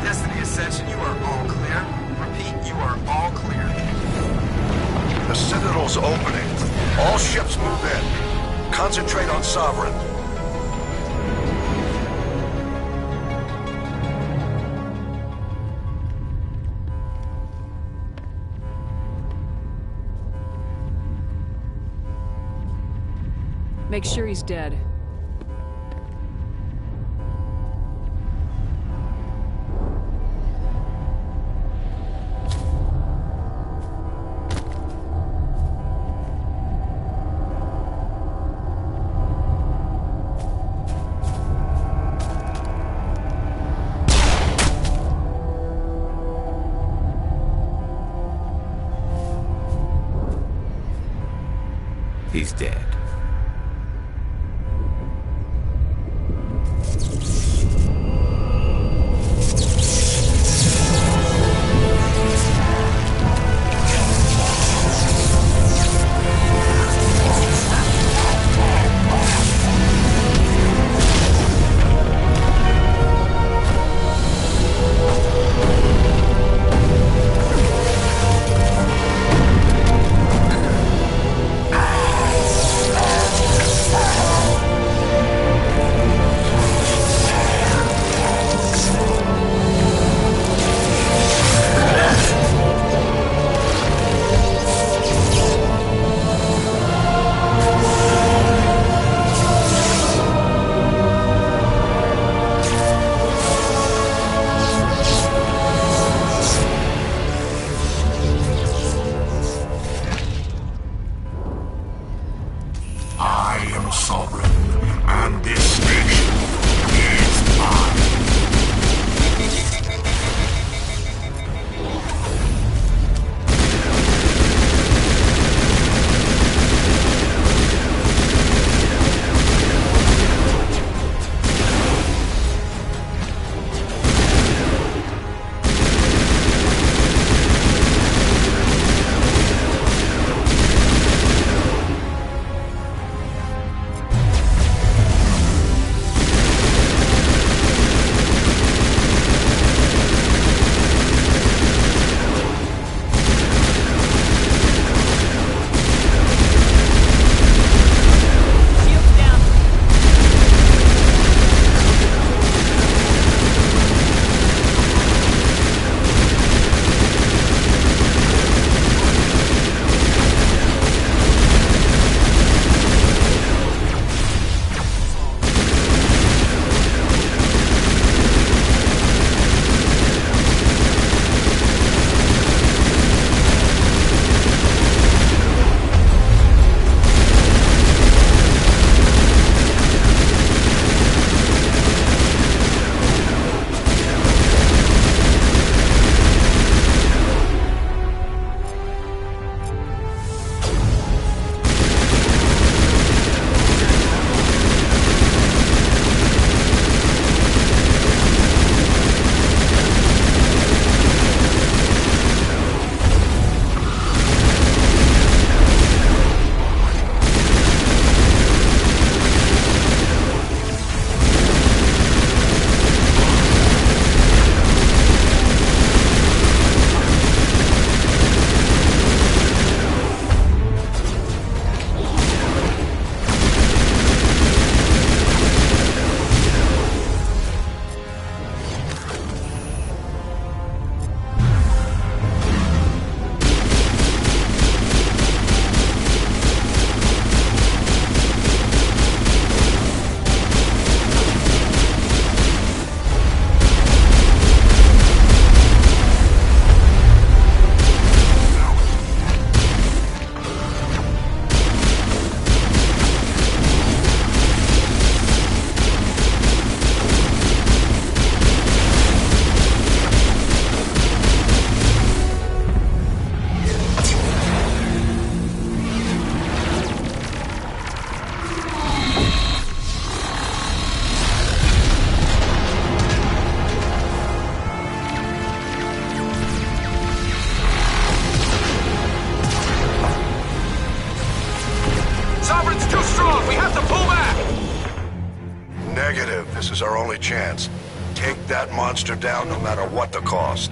Destiny Ascension, you are all clear. Repeat, you are all clear. The Citadel make sure he's dead. He's dead. This is our only chance. Take that monster down no matter what the cost.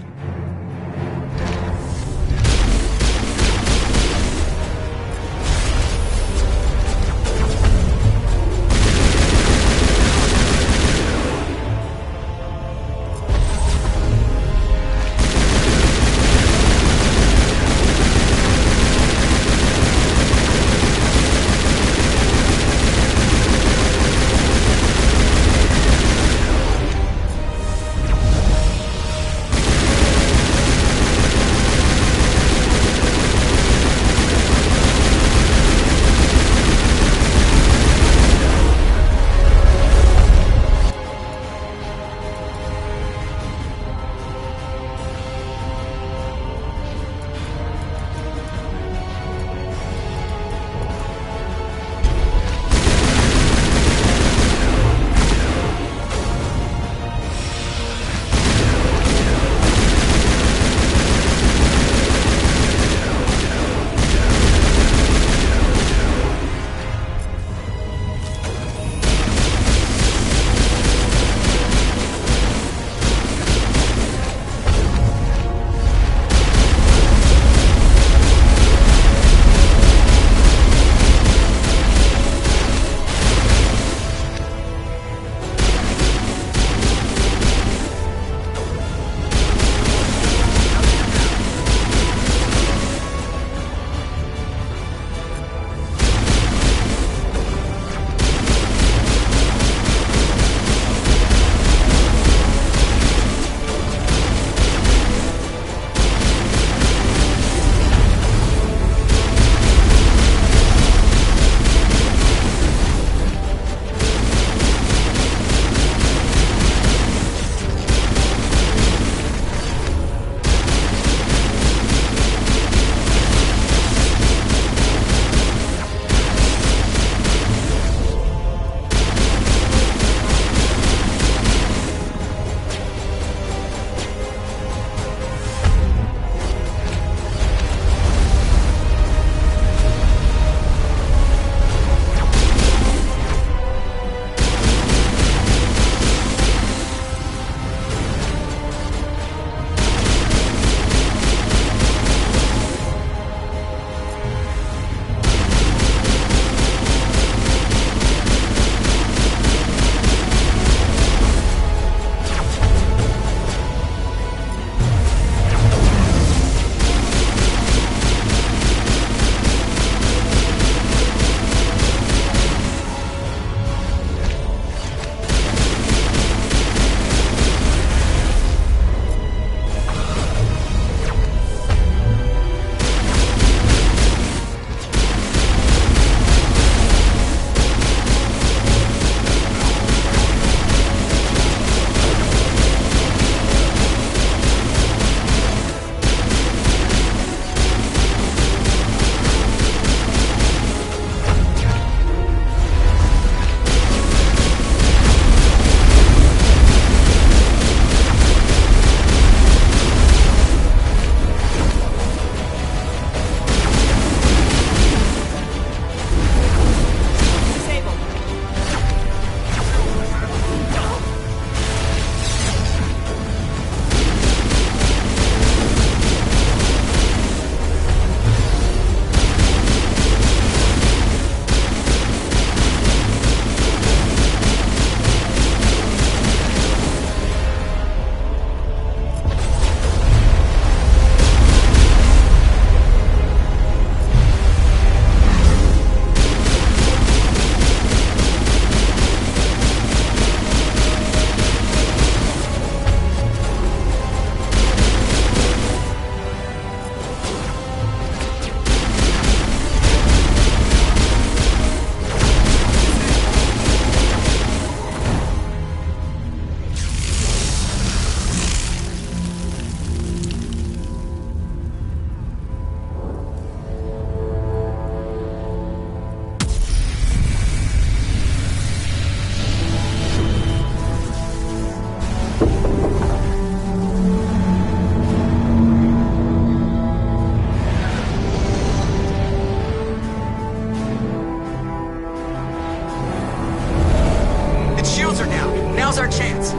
Now's our chance.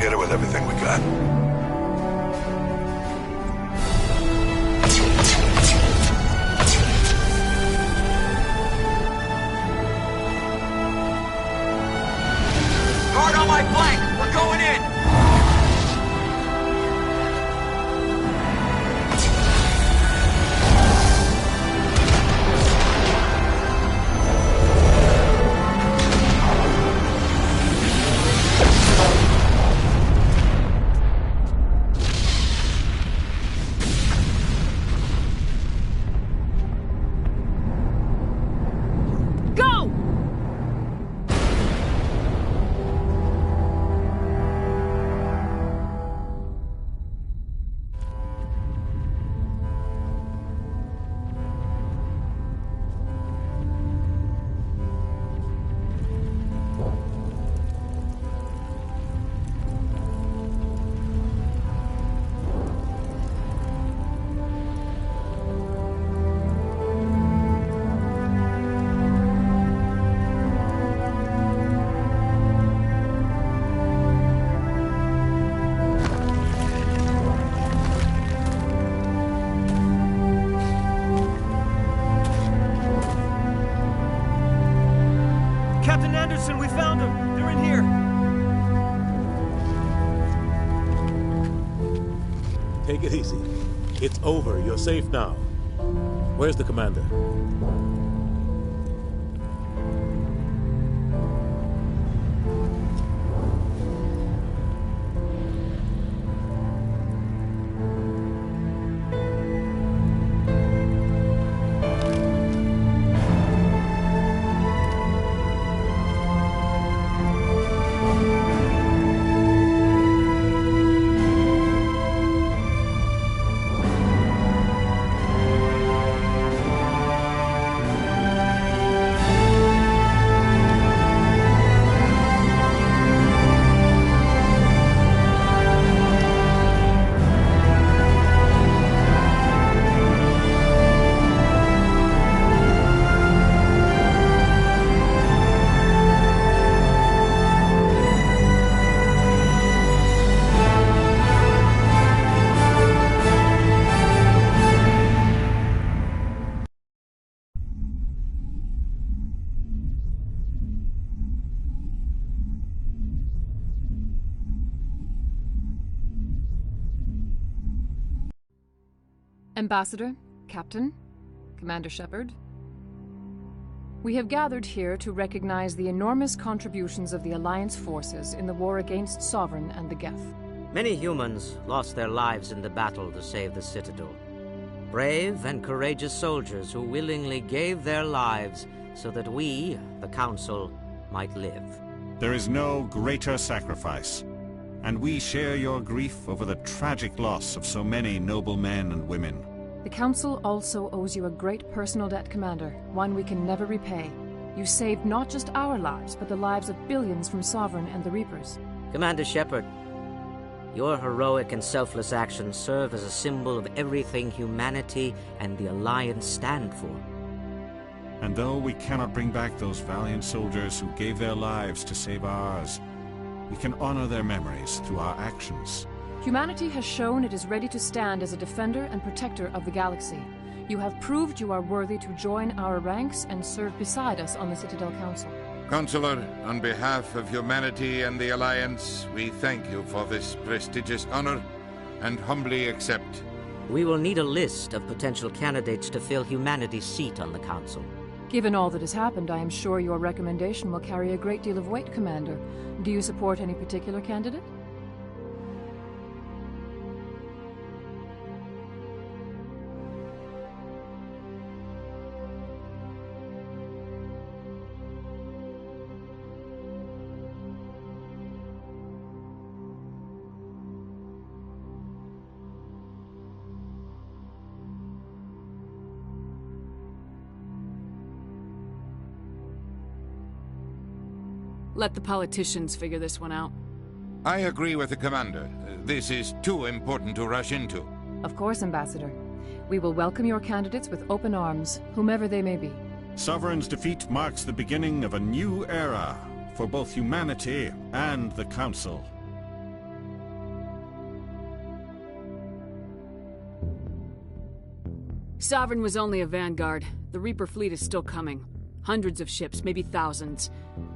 Hit it with everything we got. Guard on my flank! We're going in! We found them! They're in here! Take it easy. It's over. You're safe now. Where's the commander? Ambassador, Captain, Commander Shepard, we have gathered here to recognize the enormous contributions of the Alliance forces in the war against Sovereign and the Geth. Many humans lost their lives in the battle to save the Citadel. Brave and courageous soldiers who willingly gave their lives so that we, the Council, might live. There is no greater sacrifice, and we share your grief over the tragic loss of so many noble men and women. The Council also owes you a great personal debt, Commander, one we can never repay. You saved not just our lives, but the lives of billions from Sovereign and the Reapers. Commander Shepard, your heroic and selfless actions serve as a symbol of everything humanity and the Alliance stand for. And though we cannot bring back those valiant soldiers who gave their lives to save ours, we can honor their memories through our actions. Humanity has shown it is ready to stand as a defender and protector of the galaxy. You have proved you are worthy to join our ranks and serve beside us on the Citadel Council. Counselor, on behalf of humanity and the Alliance, we thank you for this prestigious honor and humbly accept. We will need a list of potential candidates to fill humanity's seat on the Council. Given all that has happened, I am sure your recommendation will carry a great deal of weight, Commander. Do you support any particular candidate? Let the politicians figure this one out. I agree with the Commander. This is too important to rush into. Of course, Ambassador. We will welcome your candidates with open arms, whomever they may be. Sovereign's defeat marks the beginning of a new era for both humanity and the Council. Sovereign was only a vanguard. The Reaper fleet is still coming. Hundreds of ships, maybe thousands.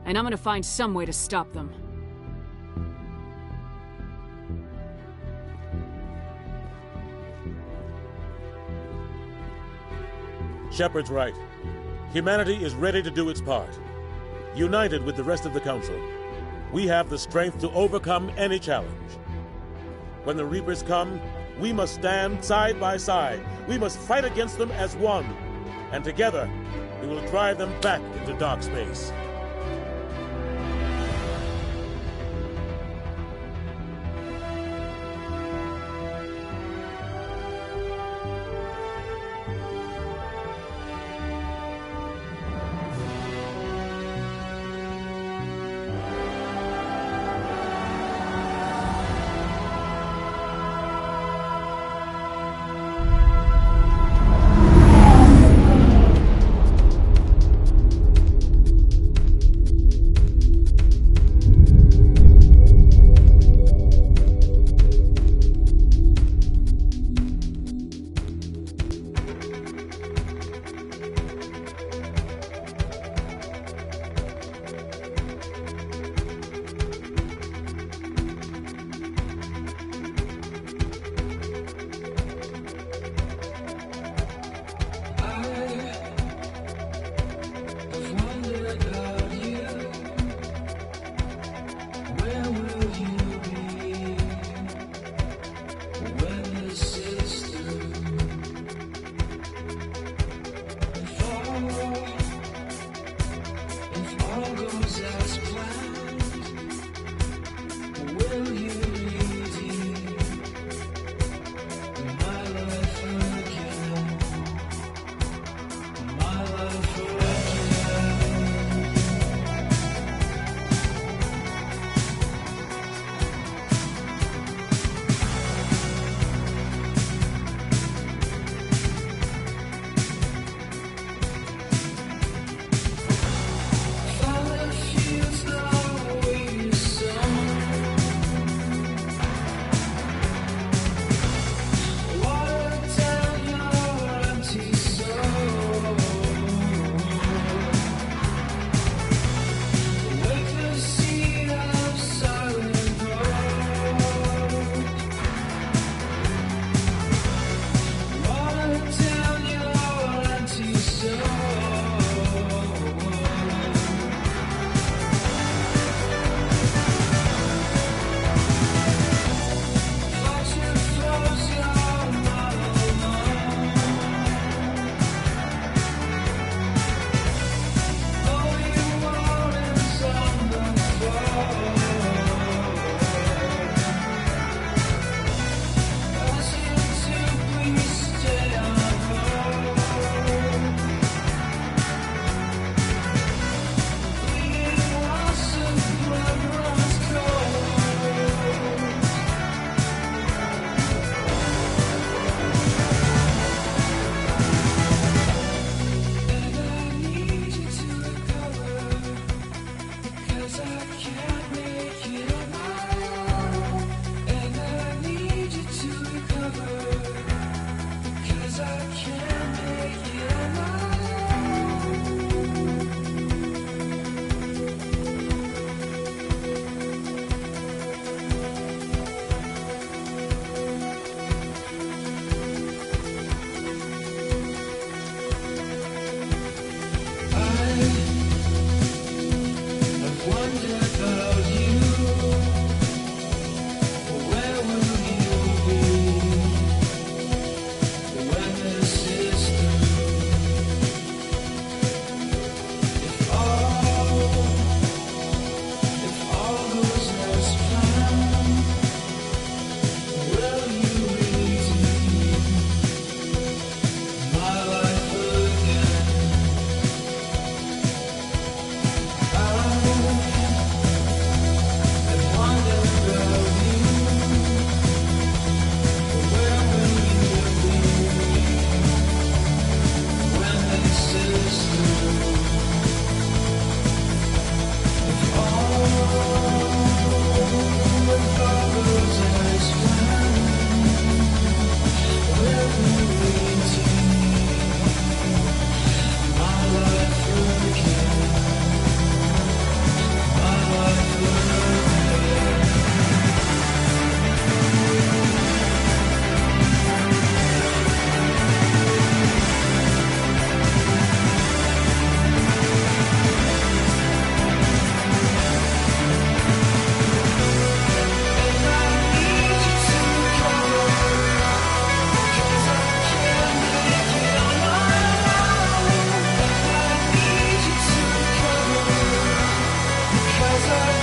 And I'm gonna find some way to stop them. Shepard's right. Humanity is ready to do its part. United with the rest of the Council, we have the strength to overcome any challenge. When the Reapers come, we must stand side by side. We must fight against them as one. And together, we will drive them back into dark space. Wonder about you. desert.